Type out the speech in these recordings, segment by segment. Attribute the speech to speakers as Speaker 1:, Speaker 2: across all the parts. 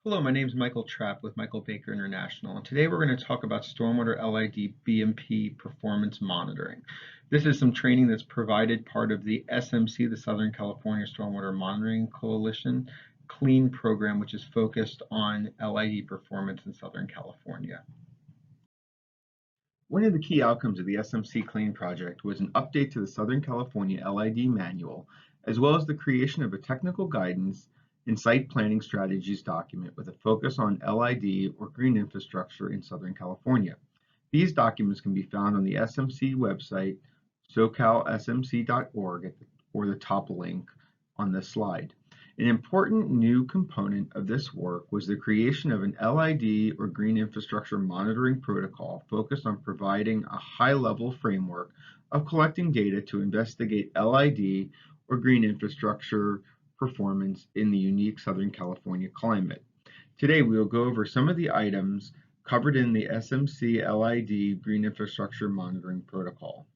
Speaker 1: Hello, my name is Michael Trapp with Michael Baker International, and today we're going to talk about stormwater LID BMP performance monitoring. This is some training that's provided part of the SMC, the Southern California Stormwater Monitoring Coalition CLEAN program, which is focused on LID performance in Southern California. One of the key outcomes of the SMC CLEAN project was an update to the Southern California LID manual, as well as the creation of a technical guidance and site planning strategies document with a focus on LID or green infrastructure in Southern California. These documents can be found on the SMC website, socalsmc.org, or the top link on this slide. An important new component of this work was the creation of an LID or green infrastructure monitoring protocol focused on providing a high-level framework of collecting data to investigate LID or green infrastructure performance in the unique Southern California climate. Today, we will go over some of the items covered in the SMC LID Green Infrastructure Monitoring Protocol.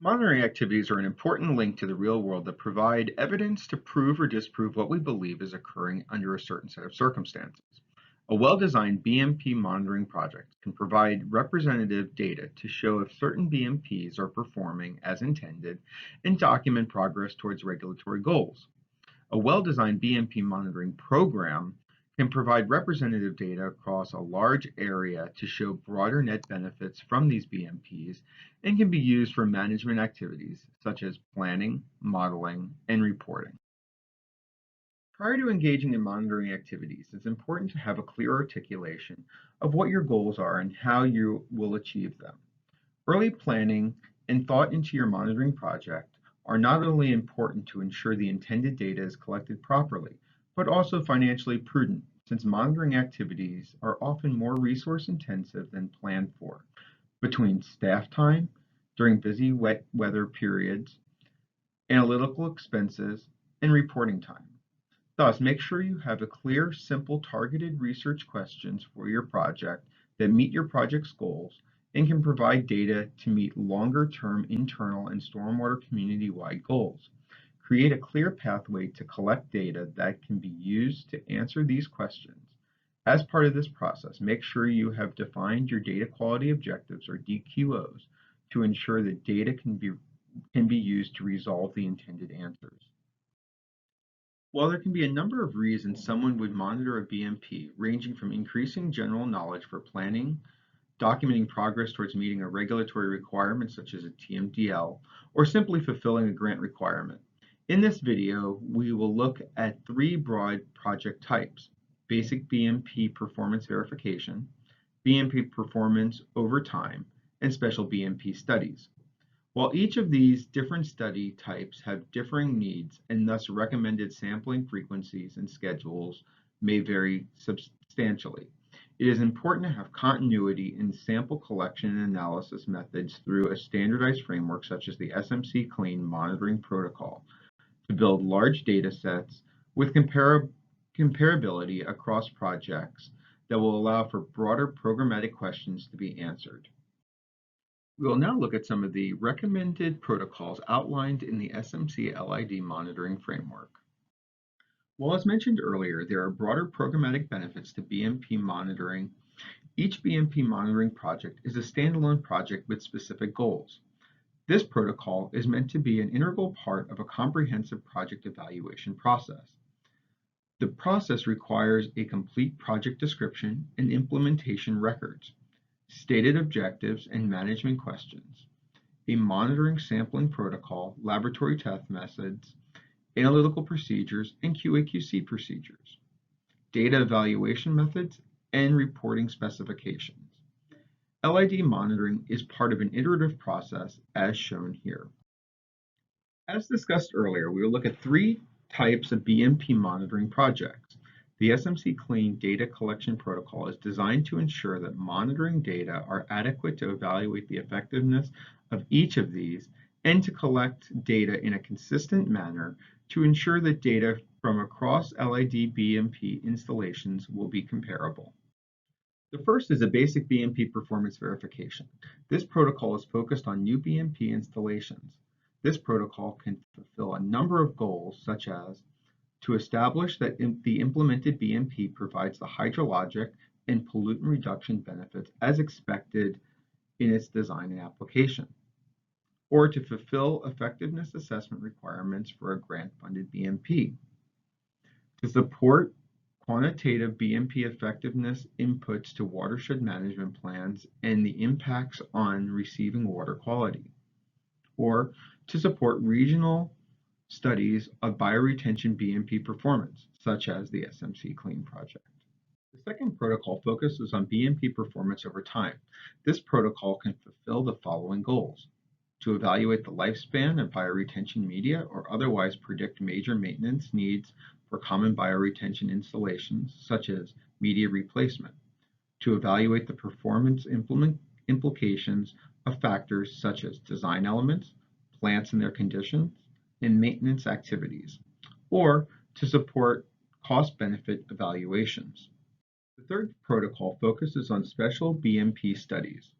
Speaker 1: Monitoring activities are an important link to the real world that provide evidence to prove or disprove what we believe is occurring under a certain set of circumstances. A well-designed BMP monitoring project can provide representative data to show if certain BMPs are performing as intended and document progress towards regulatory goals. A well-designed BMP monitoring program can provide representative data across a large area to show broader net benefits from these BMPs and can be used for management activities such as planning, modeling, and reporting. Prior to engaging in monitoring activities, it's important to have a clear articulation of what your goals are and how you will achieve them. Early planning and thought into your monitoring project are not only important to ensure the intended data is collected properly, but also financially prudent, since monitoring activities are often more resource intensive than planned for, between staff time, during busy wet weather periods, analytical expenses, and reporting time. Thus, make sure you have a clear, simple, targeted research questions for your project that meet your project's goals and can provide data to meet longer-term internal and stormwater community-wide goals. Create a clear pathway to collect data that can be used to answer these questions. As part of this process, make sure you have defined your data quality objectives, or DQOs, to ensure that data can be used to resolve the intended answers. While there can be a number of reasons someone would monitor a BMP, ranging from increasing general knowledge for planning, documenting progress towards meeting a regulatory requirement such as a TMDL, or simply fulfilling a grant requirement. In this video, we will look at three broad project types: basic BMP performance verification, BMP performance over time, and special BMP studies. While each of these different study types have differing needs and thus recommended sampling frequencies and schedules may vary substantially, it is important to have continuity in sample collection and analysis methods through a standardized framework such as the SMC CLEAN monitoring protocol to build large data sets with comparability across projects that will allow for broader programmatic questions to be answered. We will now look at some of the recommended protocols outlined in the SMC LID monitoring framework. Well, as mentioned earlier, there are broader programmatic benefits to BMP monitoring. Each BMP monitoring project is a standalone project with specific goals. This protocol is meant to be an integral part of a comprehensive project evaluation process. The process requires a complete project description and implementation records, stated objectives and management questions, a monitoring sampling protocol, laboratory test methods, analytical procedures, and QA/QC procedures, data evaluation methods, and reporting specifications. LID monitoring is part of an iterative process as shown here. As discussed earlier, we will look at three types of BMP monitoring projects. The SMC CLEAN data collection protocol is designed to ensure that monitoring data are adequate to evaluate the effectiveness of each of these and to collect data in a consistent manner to ensure that data from across LID BMP installations will be comparable. The first is a basic BMP performance verification. This protocol is focused on new BMP installations. This protocol can fulfill a number of goals such as to establish that the implemented BMP provides the hydrologic and pollutant reduction benefits as expected in its design and application, or to fulfill effectiveness assessment requirements for a grant-funded BMP, to support quantitative BMP effectiveness inputs to watershed management plans and the impacts on receiving water quality, or to support regional studies of bioretention BMP performance, such as the SMC Clean project. The second protocol focuses on BMP performance over time. This protocol can fulfill the following goals: to evaluate the lifespan of bioretention media or otherwise predict major maintenance needs for common bioretention installations, such as media replacement, to evaluate the performance implications of factors such as design elements, plants and their conditions, and maintenance activities, or to support cost-benefit evaluations. The third protocol focuses on special BMP studies.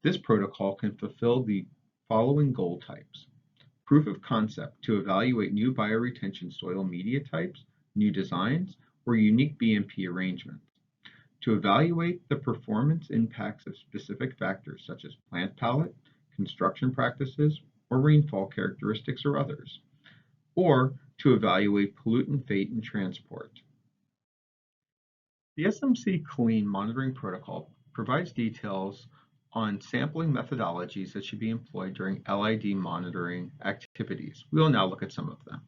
Speaker 1: This protocol can fulfill the following goal types: proof of concept to evaluate new bioretention soil media types, new designs, or unique BMP arrangements, to evaluate the performance impacts of specific factors such as plant palette, construction practices, or rainfall characteristics or others, or to evaluate pollutant fate and transport. The SMC Clean monitoring protocol provides details on sampling methodologies that should be employed during LID monitoring activities. We will now look at some of them.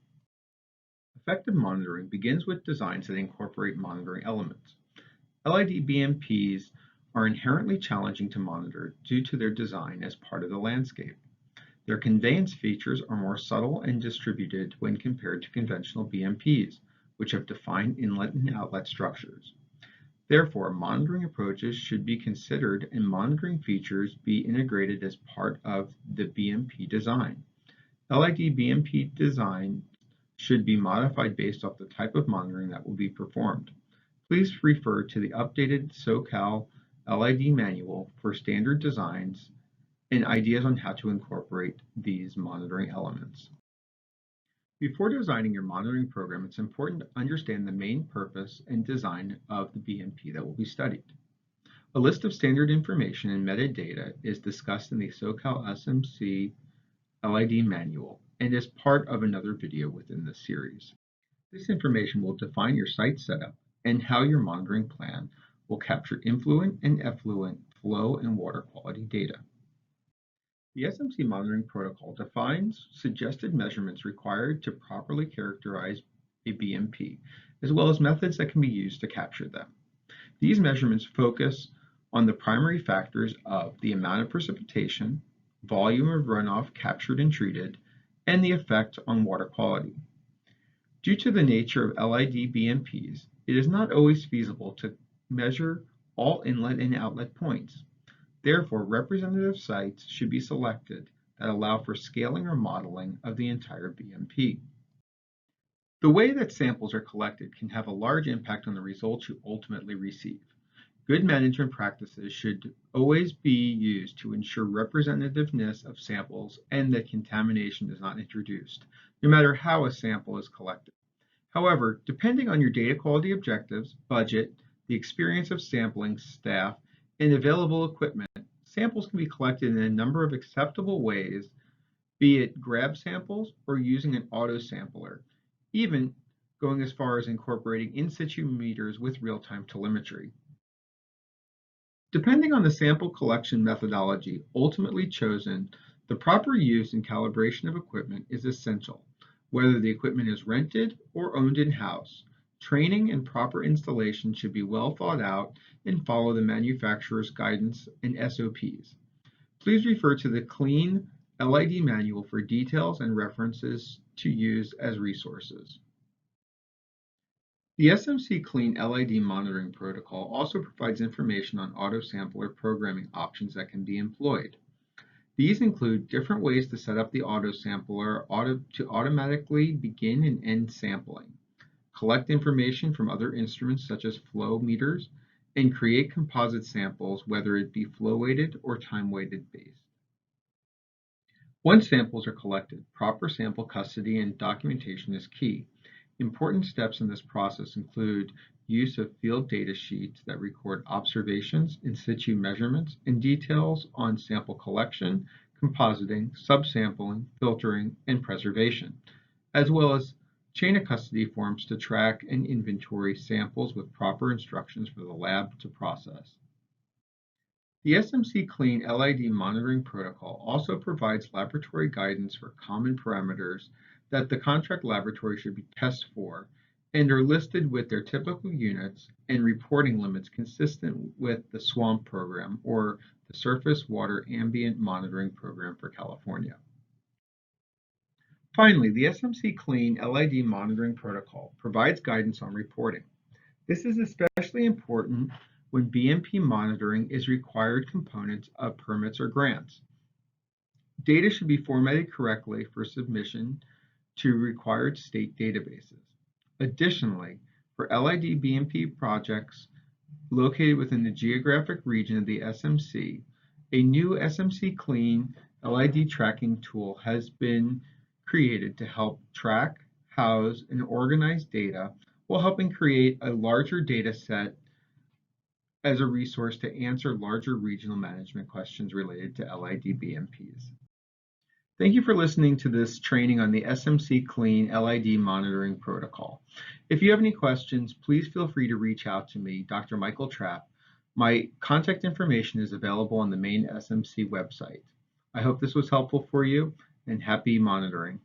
Speaker 1: Effective monitoring begins with designs that incorporate monitoring elements. LID BMPs are inherently challenging to monitor due to their design as part of the landscape. Their conveyance features are more subtle and distributed when compared to conventional BMPs, which have defined inlet and outlet structures. Therefore, monitoring approaches should be considered and monitoring features be integrated as part of the BMP design. LID BMP design should be modified based off the type of monitoring that will be performed. Please refer to the updated SoCal LID manual for standard designs and ideas on how to incorporate these monitoring elements. Before designing your monitoring program, it's important to understand the main purpose and design of the BMP that will be studied. A list of standard information and metadata is discussed in the SoCal SMC LID manual and is part of another video within this series. This information will define your site setup and how your monitoring plan will capture influent and effluent flow and water quality data. The SMC monitoring protocol defines suggested measurements required to properly characterize a BMP, as well as methods that can be used to capture them. These measurements focus on the primary factors of the amount of precipitation, volume of runoff captured and treated, and the effect on water quality. Due to the nature of LID BMPs, it is not always feasible to measure all inlet and outlet points. Therefore, representative sites should be selected that allow for scaling or modeling of the entire BMP. The way that samples are collected can have a large impact on the results you ultimately receive. Good management practices should always be used to ensure representativeness of samples and that contamination is not introduced, no matter how a sample is collected. However, depending on your data quality objectives, budget, the experience of sampling staff, and available equipment, samples can be collected in a number of acceptable ways, be it grab samples or using an auto sampler, even going as far as incorporating in situ meters with real-time telemetry. Depending on the sample collection methodology ultimately chosen, the proper use and calibration of equipment is essential, whether the equipment is rented or owned in-house. Training and proper installation should be well thought out and follow the manufacturer's guidance and SOPs. Please refer to the Clean LID manual for details and references to use as resources. The SMC Clean LID monitoring protocol also provides information on auto-sampler programming options that can be employed. These include different ways to set up the auto-sampler to automatically begin and end sampling, collect information from other instruments such as flow meters, and create composite samples, whether it be flow-weighted or time-weighted based. Once samples are collected, proper sample custody and documentation is key. Important steps in this process include use of field data sheets that record observations, in situ measurements, and details on sample collection, compositing, subsampling, filtering, and preservation, as well as chain of custody forms to track and inventory samples with proper instructions for the lab to process. The SMC Clean LID monitoring protocol also provides laboratory guidance for common parameters that the contract laboratory should be tested for and are listed with their typical units and reporting limits consistent with the SWAMP program, or the Surface Water Ambient Monitoring Program for California. Finally, the SMC Clean LID monitoring protocol provides guidance on reporting. This is especially important when BMP monitoring is required components of permits or grants. Data should be formatted correctly for submission to required state databases. Additionally, for LID BMP projects located within the geographic region of the SMC, a new SMC Clean LID tracking tool has been created to help track, house, and organize data while helping create a larger data set as a resource to answer larger regional management questions related to LID BMPs. Thank you for listening to this training on the SMC Clean LID monitoring protocol. If you have any questions, please feel free to reach out to me, Dr. Michael Trapp. My contact information is available on the main SMC website. I hope this was helpful for you, and happy monitoring.